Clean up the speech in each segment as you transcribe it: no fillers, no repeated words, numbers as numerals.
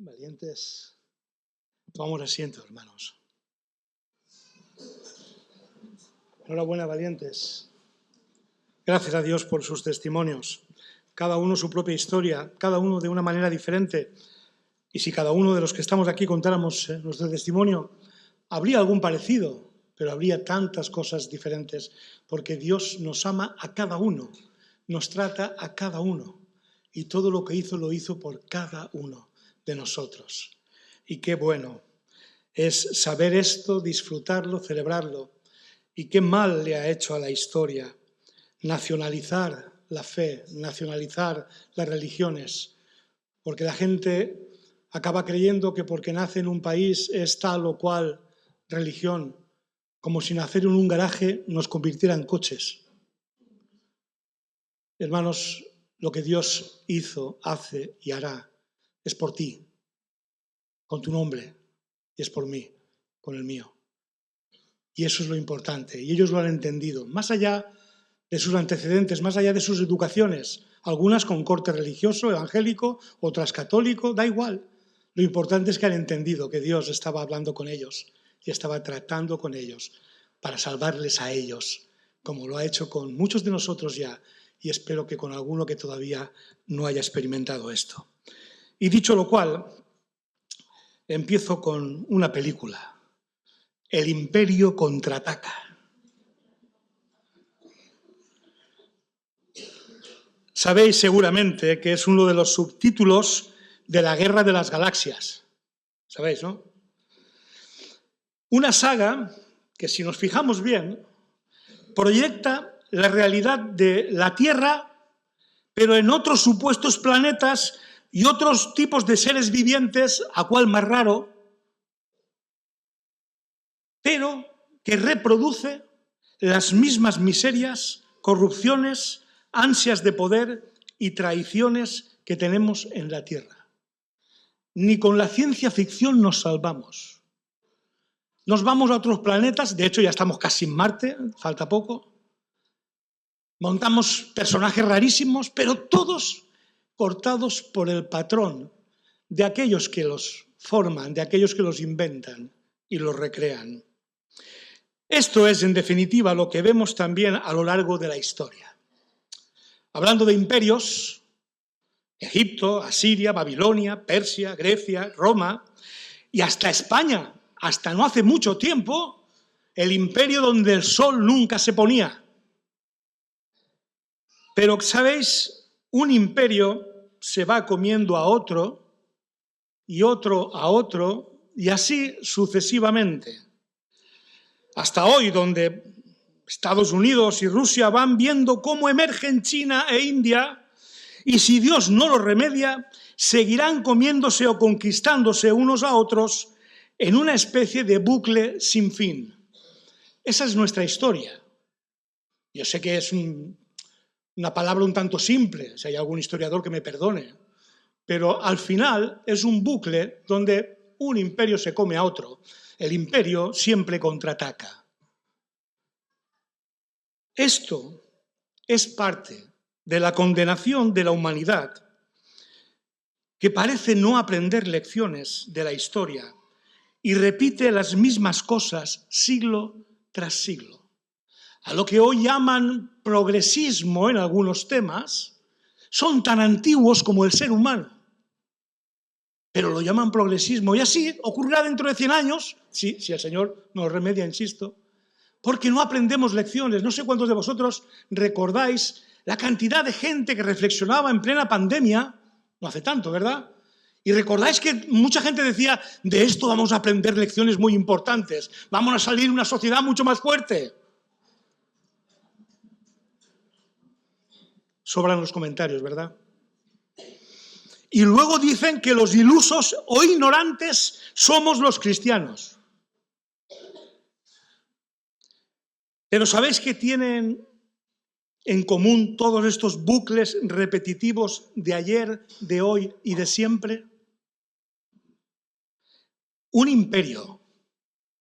Valientes, tomamos asiento, hermanos. Enhorabuena, valientes. Gracias a Dios por sus testimonios. Cada uno su propia historia, cada uno de una manera diferente. Y si cada uno de los que estamos aquí contáramos nuestro testimonio, habría algún parecido, pero habría tantas cosas diferentes, porque Dios nos ama a cada uno, nos trata a cada uno, y todo lo que hizo lo hizo por cada uno de nosotros. Y qué bueno es saber esto, disfrutarlo, celebrarlo. Y qué mal le ha hecho a la historia nacionalizar la fe, nacionalizar las religiones, porque la gente acaba creyendo que porque nace en un país es tal o cual religión, como si nacer en un garaje nos convirtiera en coches. Hermanos, lo que Dios hizo, hace y hará es por ti, con tu nombre, y es por mí, con el mío. Y eso es lo importante, y ellos lo han entendido, más allá de sus antecedentes, más allá de sus educaciones, algunas con corte religioso, evangélico, otras católico, da igual. Lo importante es que han entendido que Dios estaba hablando con ellos y estaba tratando con ellos para salvarles a ellos, como lo ha hecho con muchos de nosotros ya, y espero que con alguno que todavía no haya experimentado esto. Y dicho lo cual, empiezo con una película. El Imperio contraataca. Sabéis seguramente que es uno de los subtítulos de la Guerra de las Galaxias. ¿Sabéis, no? Una saga que, si nos fijamos bien, proyecta la realidad de la Tierra, pero en otros supuestos planetas y otros tipos de seres vivientes, a cual más raro, pero que reproduce las mismas miserias, corrupciones, ansias de poder y traiciones que tenemos en la Tierra. Ni con la ciencia ficción nos salvamos. Nos vamos a otros planetas, de hecho ya estamos casi en Marte, falta poco. Montamos personajes rarísimos, pero todos cortados por el patrón de aquellos que los forman, de aquellos que los inventan y los recrean. Esto es, en definitiva, lo que vemos también a lo largo de la historia. Hablando de imperios, Egipto, Asiria, Babilonia, Persia, Grecia, Roma y hasta España, hasta no hace mucho tiempo, el imperio donde el sol nunca se ponía. Pero, ¿sabéis? Un imperio se va comiendo a otro y otro a otro y así sucesivamente. Hasta hoy, donde Estados Unidos y Rusia van viendo cómo emergen China e India, y si Dios no lo remedia, seguirán comiéndose o conquistándose unos a otros en una especie de bucle sin fin. Esa es nuestra historia. Yo sé que es una palabra un tanto simple, si hay algún historiador que me perdone, pero al final es un bucle donde un imperio se come a otro. El imperio siempre contraataca. Esto es parte de la condenación de la humanidad, que parece no aprender lecciones de la historia y repite las mismas cosas siglo tras siglo. A lo que hoy llaman progresismo en algunos temas, son tan antiguos como el ser humano. Pero lo llaman progresismo y así ocurrirá dentro de 100 años, si el Señor nos remedia, insisto, porque no aprendemos lecciones. No sé cuántos de vosotros recordáis la cantidad de gente que reflexionaba en plena pandemia, no hace tanto, ¿verdad? Y recordáis que mucha gente decía, de esto vamos a aprender lecciones muy importantes, vamos a salir una sociedad mucho más fuerte. Sobran los comentarios, ¿verdad? Y luego dicen que los ilusos o ignorantes somos los cristianos. Pero ¿sabéis qué tienen en común todos estos bucles repetitivos de ayer, de hoy y de siempre? Un imperio,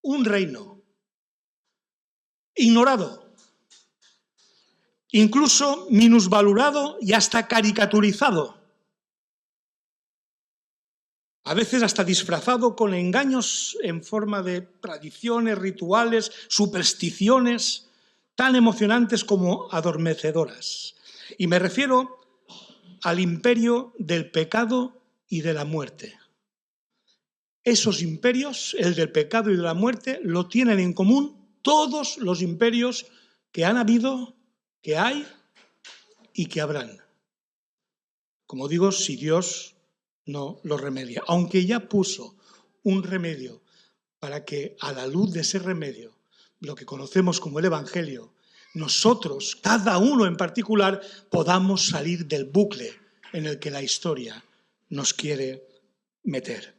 un reino, ignorado, incluso minusvalorado y hasta caricaturizado. a veces hasta disfrazado con engaños en forma de tradiciones, rituales, supersticiones, tan emocionantes como adormecedoras. Y me refiero al imperio del pecado y de la muerte. Esos imperios, el del pecado y de la muerte, lo tienen en común todos los imperios que han habido, que hay y que habrán. Como digo, si Dios no lo remedia, aunque ya puso un remedio para que a la luz de ese remedio, lo que conocemos como el Evangelio, nosotros, cada uno en particular, podamos salir del bucle en el que la historia nos quiere meter.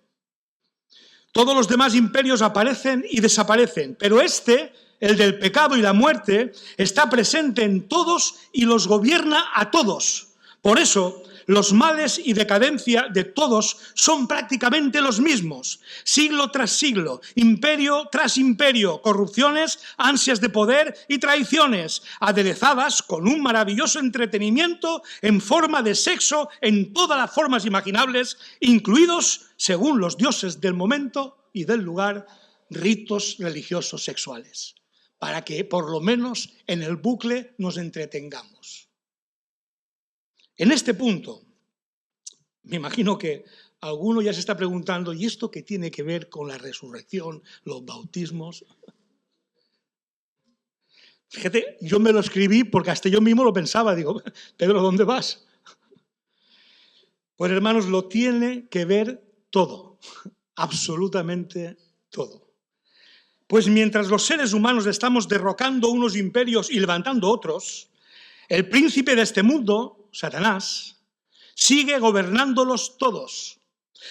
Todos los demás imperios aparecen y desaparecen, pero este, el del pecado y la muerte, está presente en todos y los gobierna a todos. Por eso, los males y decadencia de todos son prácticamente los mismos, siglo tras siglo, imperio tras imperio, corrupciones, ansias de poder y traiciones, aderezadas con un maravilloso entretenimiento en forma de sexo en todas las formas imaginables, incluidos, según los dioses del momento y del lugar, ritos religiosos sexuales, para que por lo menos en el bucle nos entretengamos. En este punto, me imagino que alguno ya se está preguntando, ¿y esto qué tiene que ver con la resurrección, los bautismos? Fíjate, yo me lo escribí porque hasta yo mismo lo pensaba, digo, Pedro, ¿dónde vas? Pues hermanos, lo tiene que ver todo, absolutamente todo. Pues mientras los seres humanos estamos derrocando unos imperios y levantando otros, el príncipe de este mundo, Satanás, sigue gobernándolos todos.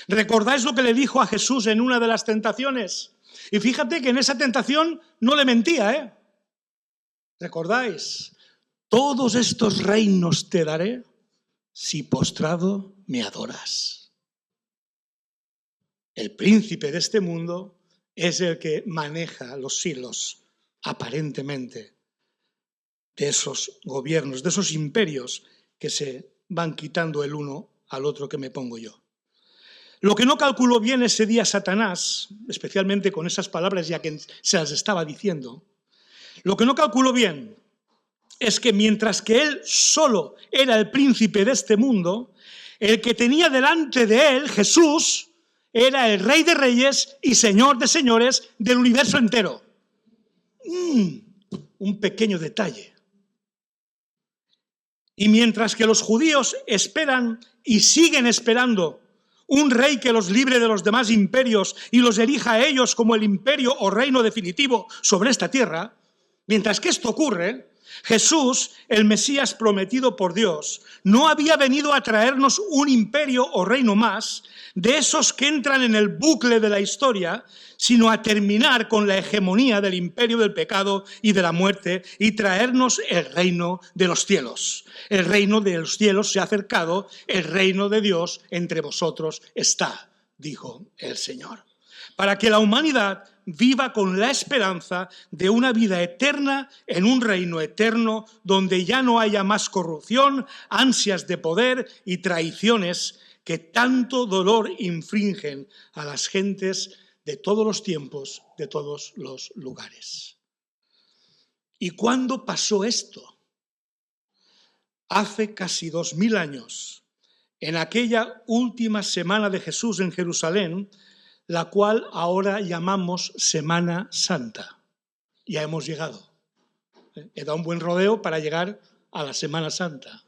¿Recordáis lo que le dijo a Jesús en una de las tentaciones? Y fíjate que en esa tentación no le mentía, ¿eh? ¿Recordáis? Todos estos reinos te daré si postrado me adoras. El príncipe de este mundo es el que maneja los hilos, aparentemente, de esos gobiernos, de esos imperios que se van quitando el uno al otro que me pongo yo. Lo que no calculó bien ese día Satanás, especialmente con esas palabras ya que se las estaba diciendo, lo que no calculó bien es que mientras que él solo era el príncipe de este mundo, el que tenía delante de él, Jesús, era el Rey de Reyes y Señor de Señores del universo entero. Un pequeño detalle. Y mientras que los judíos esperan y siguen esperando un rey que los libre de los demás imperios y los elija a ellos como el imperio o reino definitivo sobre esta tierra, mientras que esto ocurre, Jesús, el Mesías prometido por Dios, no había venido a traernos un imperio o reino más de esos que entran en el bucle de la historia, sino a terminar con la hegemonía del imperio del pecado y de la muerte y traernos el reino de los cielos. El reino de los cielos se ha acercado, el reino de Dios entre vosotros está, dijo el Señor. Para que la humanidad viva con la esperanza de una vida eterna en un reino eterno donde ya no haya más corrupción, ansias de poder y traiciones que tanto dolor infringen a las gentes de todos los tiempos, de todos los lugares. ¿Y cuándo pasó esto? Hace casi 2000 años, en aquella última semana de Jesús en Jerusalén, la cual ahora llamamos Semana Santa. Ya hemos llegado. He dado un buen rodeo para llegar a la Semana Santa.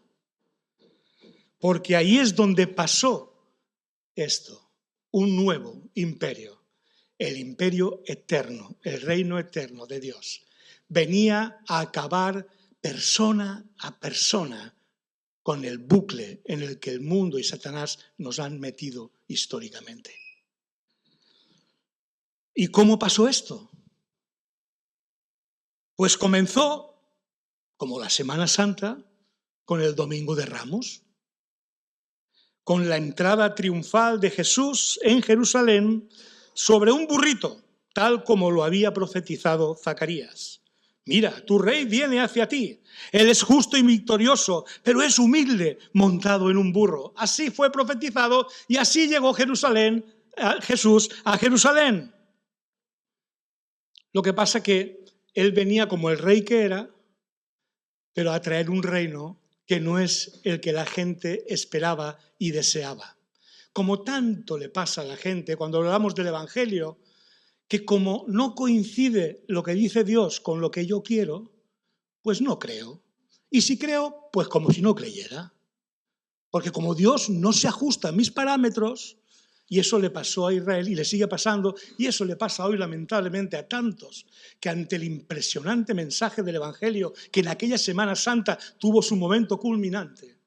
Porque ahí es donde pasó esto, un nuevo imperio, el imperio eterno, el reino eterno de Dios. Venía a acabar persona a persona con el bucle en el que el mundo y Satanás nos han metido históricamente. ¿Y cómo pasó esto? Pues comenzó, como la Semana Santa, con el Domingo de Ramos, con la entrada triunfal de Jesús en Jerusalén sobre un burrito, tal como lo había profetizado Zacarías. Mira, tu rey viene hacia ti. Él es justo y victorioso, pero es humilde, montado en un burro. Así fue profetizado y así llegó Jerusalén Jesús a Jerusalén. Lo que pasa que él venía como el rey que era, pero a traer un reino que no es el que la gente esperaba y deseaba. Como tanto le pasa a la gente cuando hablamos del Evangelio, que como no coincide lo que dice Dios con lo que yo quiero, pues no creo. Y si creo, pues como si no creyera. Porque como Dios no se ajusta a mis parámetros, y eso le pasó a Israel y le sigue pasando, y eso le pasa hoy lamentablemente a tantos, que ante el impresionante mensaje del Evangelio, que en aquella Semana Santa tuvo su momento culminante,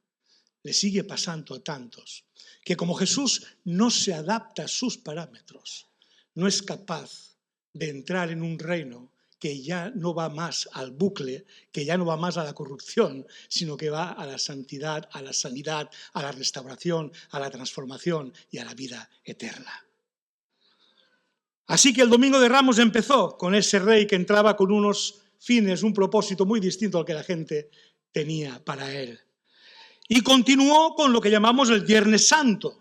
le sigue pasando a tantos, que como Jesús no se adapta a sus parámetros, no es capaz de entrar en un reino que ya no va más al bucle, que ya no va más a la corrupción, sino que va a la santidad, a la sanidad, a la restauración, a la transformación y a la vida eterna. Así que el Domingo de Ramos empezó con ese rey que entraba con unos fines, un propósito muy distinto al que la gente tenía para él. Y continuó con lo que llamamos el Viernes Santo,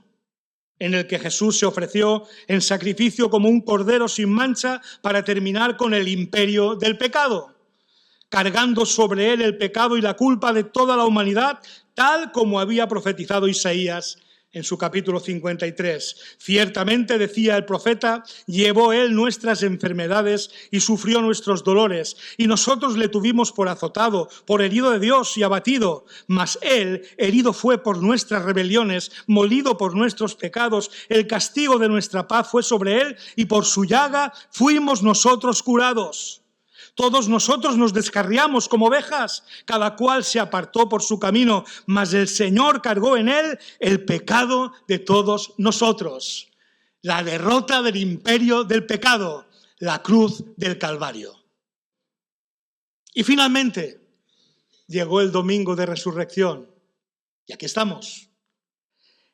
en el que Jesús se ofreció en sacrificio como un cordero sin mancha para terminar con el imperio del pecado, cargando sobre él el pecado y la culpa de toda la humanidad, tal como había profetizado Isaías en su capítulo 53. Ciertamente, decía el profeta, llevó él nuestras enfermedades y sufrió nuestros dolores, y nosotros le tuvimos por azotado, por herido de Dios y abatido. Mas él herido fue por nuestras rebeliones, molido por nuestros pecados. El castigo de nuestra paz fue sobre él, y por su llaga fuimos nosotros curados. Todos nosotros nos descarriamos como ovejas, cada cual se apartó por su camino, mas el Señor cargó en él el pecado de todos nosotros. La derrota del imperio del pecado, la cruz del Calvario. Y finalmente llegó el domingo de resurrección, y aquí estamos,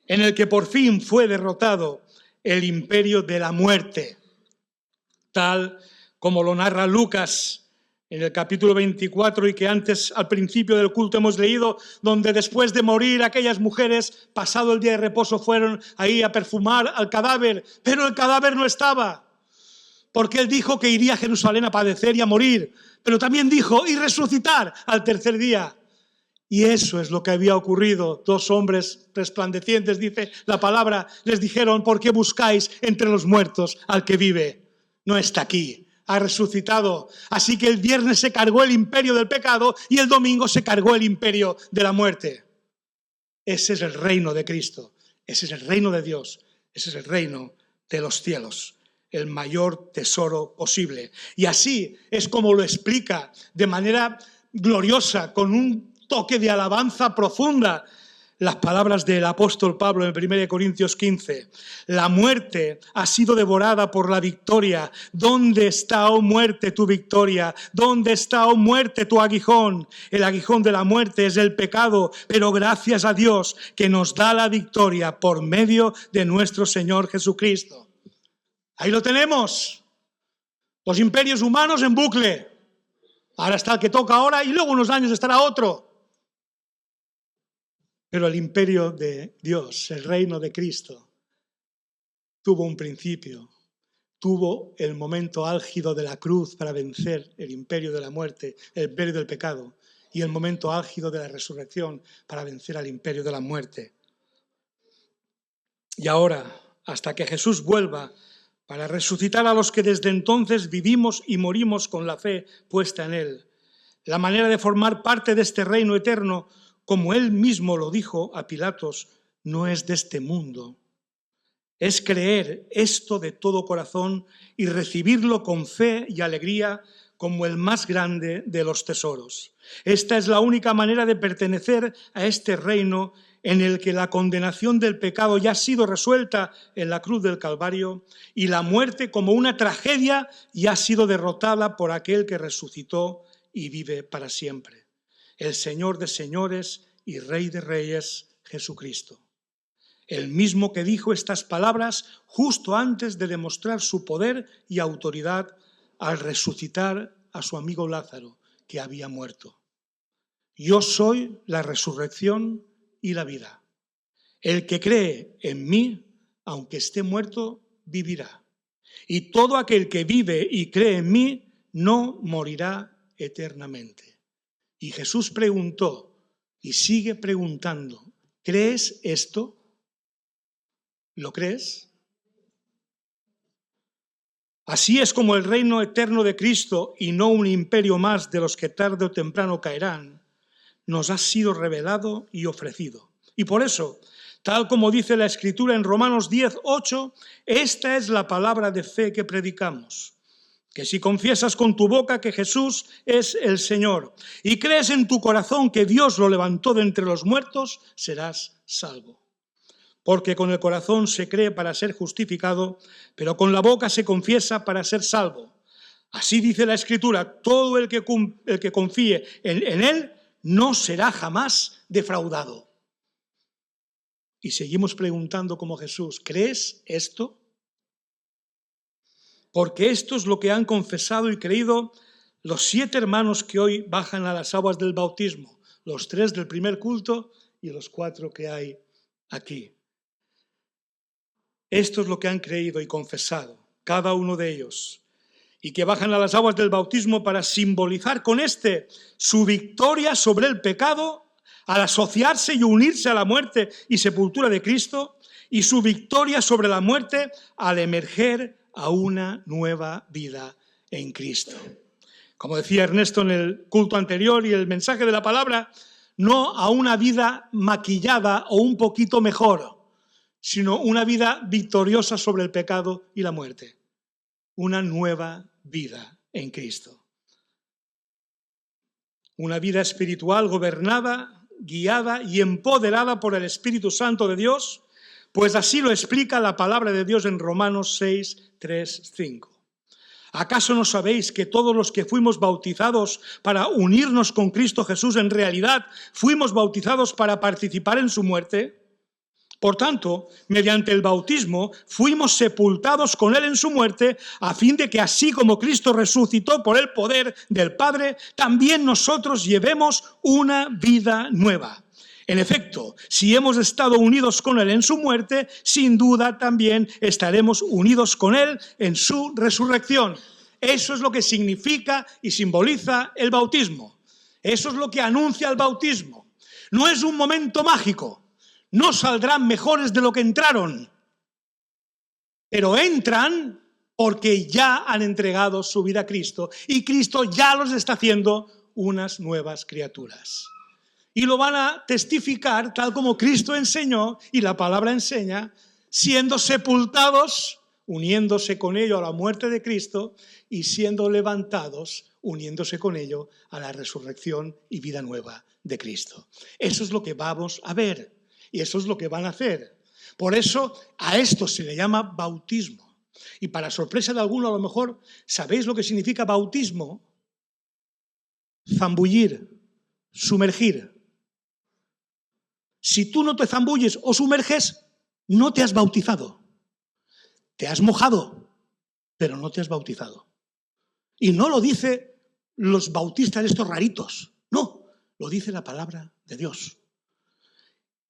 en el que por fin fue derrotado el imperio de la muerte, tal como lo narra Lucas en el capítulo 24 y que antes al principio del culto hemos leído, donde después de morir aquellas mujeres, pasado el día de reposo, fueron ahí a perfumar al cadáver, pero el cadáver no estaba, porque él dijo que iría a Jerusalén a padecer y a morir, pero también dijo y resucitar al tercer día. Y eso es lo que había ocurrido. Dos hombres resplandecientes, dice la palabra, les dijeron: ¿por qué buscáis entre los muertos al que vive? No está aquí, ha resucitado. Así que el viernes se cargó el imperio del pecado y el domingo se cargó el imperio de la muerte. Ese es el reino de Cristo, ese es el reino de Dios, ese es el reino de los cielos, el mayor tesoro posible. Y así es como lo explica de manera gloriosa, con un toque de alabanza profunda, las palabras del apóstol Pablo en 1 Corintios 15. La muerte ha sido devorada por la victoria. ¿Dónde está, oh muerte, tu victoria? ¿Dónde está, oh muerte, tu aguijón? El aguijón de la muerte es el pecado, pero gracias a Dios que nos da la victoria por medio de nuestro Señor Jesucristo. Ahí lo tenemos. Los imperios humanos en bucle. Ahora está el que toca ahora y luego unos años estará otro. Pero el imperio de Dios, el reino de Cristo, tuvo un principio, tuvo el momento álgido de la cruz para vencer el imperio de la muerte, el imperio del pecado, y el momento álgido de la resurrección para vencer al imperio de la muerte. Y ahora, hasta que Jesús vuelva para resucitar a los que desde entonces vivimos y morimos con la fe puesta en Él, la manera de formar parte de este reino eterno, como él mismo lo dijo a Pilatos, no es de este mundo. Es creer esto de todo corazón y recibirlo con fe y alegría como el más grande de los tesoros. Esta es la única manera de pertenecer a este reino en el que la condenación del pecado ya ha sido resuelta en la cruz del Calvario y la muerte como una tragedia ya ha sido derrotada por aquel que resucitó y vive para siempre. El Señor de señores y Rey de reyes, Jesucristo. El mismo que dijo estas palabras justo antes de demostrar su poder y autoridad al resucitar a su amigo Lázaro, que había muerto. Yo soy la resurrección y la vida. El que cree en mí, aunque esté muerto, vivirá. Y todo aquel que vive y cree en mí no morirá eternamente. Y Jesús preguntó y sigue preguntando, ¿crees esto? ¿Lo crees? Así es como el reino eterno de Cristo, y no un imperio más de los que tarde o temprano caerán, nos ha sido revelado y ofrecido. Y por eso, tal como dice la Escritura en Romanos 10:8, esta es la palabra de fe que predicamos, que si confiesas con tu boca que Jesús es el Señor y crees en tu corazón que Dios lo levantó de entre los muertos, serás salvo. Porque con el corazón se cree para ser justificado, pero con la boca se confiesa para ser salvo. Así dice la Escritura, todo el que confíe en Él no será jamás defraudado. Y seguimos preguntando como Jesús, ¿crees esto? Porque esto es lo que han confesado y creído los 7 hermanos que hoy bajan a las aguas del bautismo, los 3 del primer culto y los 4 que hay aquí. Esto es lo que han creído y confesado, cada uno de ellos, y que bajan a las aguas del bautismo para simbolizar con su victoria sobre el pecado al asociarse y unirse a la muerte y sepultura de Cristo, y su victoria sobre la muerte al emerger a una nueva vida en Cristo. Como decía Ernesto en el culto anterior y el mensaje de la palabra, no a una vida maquillada o un poquito mejor, sino una vida victoriosa sobre el pecado y la muerte. Una nueva vida en Cristo. Una vida espiritual gobernada, guiada y empoderada por el Espíritu Santo de Dios, pues así lo explica la palabra de Dios en Romanos 6, 3, 5. ¿Acaso no sabéis que todos los que fuimos bautizados para unirnos con Cristo Jesús en realidad fuimos bautizados para participar en su muerte? Por tanto, mediante el bautismo fuimos sepultados con Él en su muerte, a fin de que así como Cristo resucitó por el poder del Padre, también nosotros llevemos una vida nueva. En efecto, si hemos estado unidos con Él en su muerte, sin duda también estaremos unidos con Él en su resurrección. Eso es lo que significa y simboliza el bautismo. Eso es lo que anuncia el bautismo. No es un momento mágico. No saldrán mejores de lo que entraron, pero entran porque ya han entregado su vida a Cristo y Cristo ya los está haciendo unas nuevas criaturas. Y lo van a testificar tal como Cristo enseñó y la palabra enseña, siendo sepultados, uniéndose con ello a la muerte de Cristo y siendo levantados, uniéndose con ello a la resurrección y vida nueva de Cristo. Eso es lo que vamos a ver. Y eso es lo que van a hacer. Por eso a esto se le llama bautismo. Y para sorpresa de alguno, a lo mejor, ¿sabéis lo que significa bautismo? Zambullir, sumergir. Si tú no te zambulles o sumerges, no te has bautizado. Te has mojado, pero no te has bautizado. Y no lo dice los bautistas estos raritos. No, lo dice la palabra de Dios.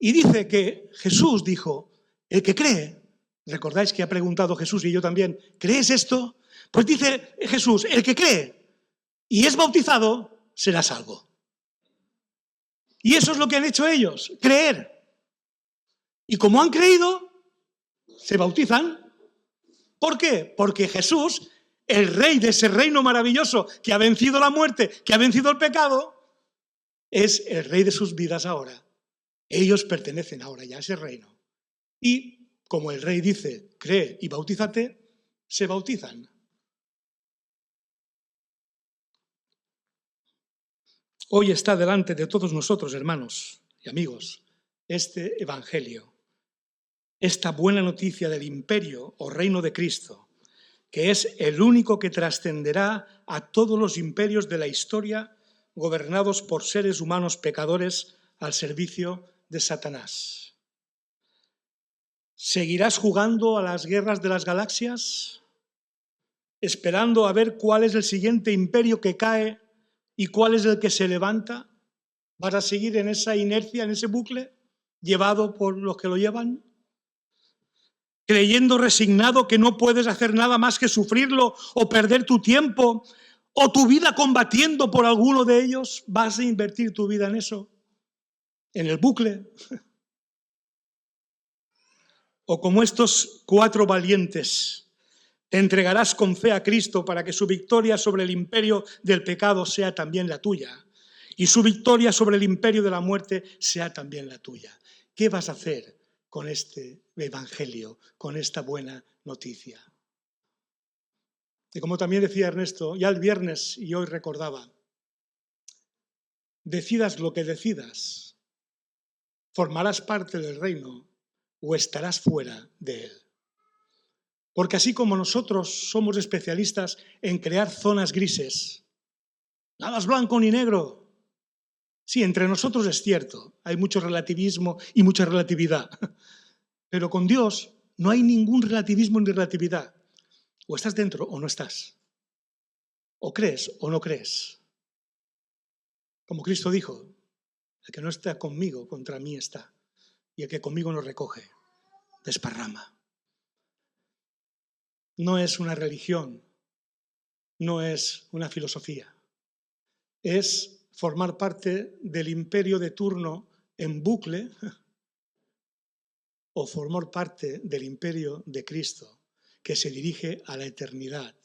Y dice que Jesús dijo, el que cree, recordáis que ha preguntado Jesús y yo también, ¿crees esto? Pues dice Jesús, el que cree y es bautizado, será salvo. Y eso es lo que han hecho ellos, creer. Y como han creído, se bautizan. ¿Por qué? Porque Jesús, el rey de ese reino maravilloso que ha vencido la muerte, que ha vencido el pecado, es el rey de sus vidas ahora. Ellos pertenecen ahora ya a ese reino. Y como el rey dice, cree y bautízate, se bautizan. Hoy está delante de todos nosotros, hermanos y amigos, este evangelio, esta buena noticia del imperio o reino de Cristo, que es el único que trascenderá a todos los imperios de la historia gobernados por seres humanos pecadores al servicio de Satanás. ¿Seguirás jugando a las guerras de las galaxias? ¿Esperando a ver cuál es el siguiente imperio que cae y cuál es el que se levanta? ¿Vas a seguir en esa inercia, en ese bucle, llevado por los que lo llevan? creyendo resignado que no puedes hacer nada más que sufrirlo o perder tu tiempo o tu vida combatiendo por alguno de ellos, ¿vas a invertir tu vida en eso? ¿En el bucle? O como estos 4 valientes, te entregarás con fe a Cristo para que su victoria sobre el imperio del pecado sea también la tuya y su victoria sobre el imperio de la muerte sea también la tuya. ¿Qué vas a hacer con este evangelio, con esta buena noticia? Y como también decía Ernesto, ya el viernes y hoy recordaba, decidas lo que decidas, formarás parte del reino o estarás fuera de él. Porque así como nosotros somos especialistas en crear zonas grises, nada es blanco ni negro. Sí, entre nosotros es cierto, hay mucho relativismo y mucha relatividad. Pero con Dios no hay ningún relativismo ni relatividad. O estás dentro o no estás. O crees o no crees. Como Cristo dijo, el que no está conmigo, contra mí está. Y el que conmigo no recoge, desparrama. No es una religión, no es una filosofía. Es formar parte del imperio de turno en bucle o formar parte del imperio de Cristo, que se dirige a la eternidad,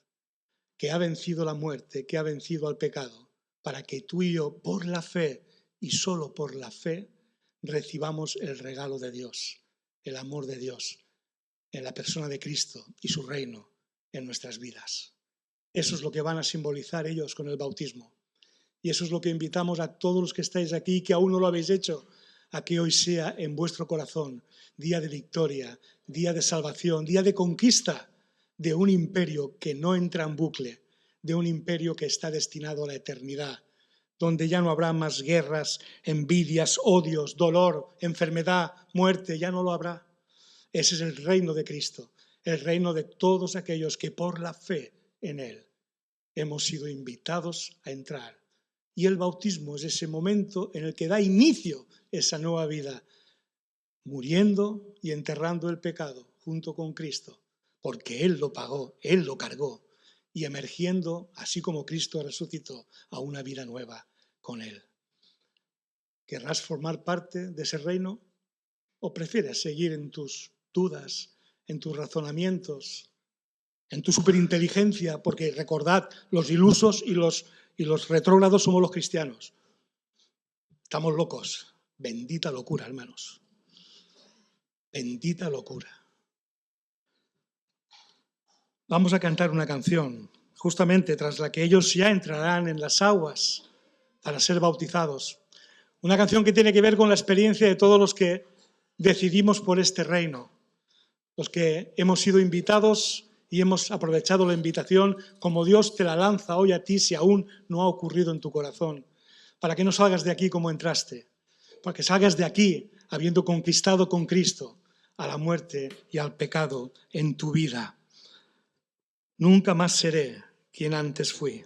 que ha vencido la muerte, que ha vencido al pecado, para que tú y yo, por la fe y solo por la fe, recibamos el regalo de Dios, el amor de Dios, en la persona de Cristo y su reino en nuestras vidas. Eso es lo que van a simbolizar ellos con el bautismo. Y eso es lo que invitamos a todos los que estáis aquí, que aún no lo habéis hecho, a que hoy sea en vuestro corazón día de victoria, día de salvación, día de conquista de un imperio que no entra en bucle, de un imperio que está destinado a la eternidad, donde ya no habrá más guerras, envidias, odios, dolor, enfermedad, muerte, ya no lo habrá. Ese es el reino de Cristo, el reino de todos aquellos que por la fe en Él hemos sido invitados a entrar. Y el bautismo es ese momento en el que da inicio esa nueva vida, muriendo y enterrando el pecado junto con Cristo, porque Él lo pagó, Él lo cargó, y emergiendo, así como Cristo resucitó, a una vida nueva con Él. ¿Querrás formar parte de ese reino o prefieres seguir en tus dudas, en tus razonamientos, en tu superinteligencia? Porque recordad, los ilusos y los retrógrados somos los cristianos. Estamos locos. Bendita locura, hermanos. Bendita locura. Vamos a cantar una canción, justamente tras la que ellos ya entrarán en las aguas para ser bautizados. Una canción que tiene que ver con la experiencia de todos los que decidimos por este reino, los que hemos sido invitados y hemos aprovechado la invitación como Dios te la lanza hoy a ti si aún no ha ocurrido en tu corazón, para que no salgas de aquí como entraste, para que salgas de aquí habiendo conquistado con Cristo a la muerte y al pecado en tu vida. Nunca más seré quien antes fui.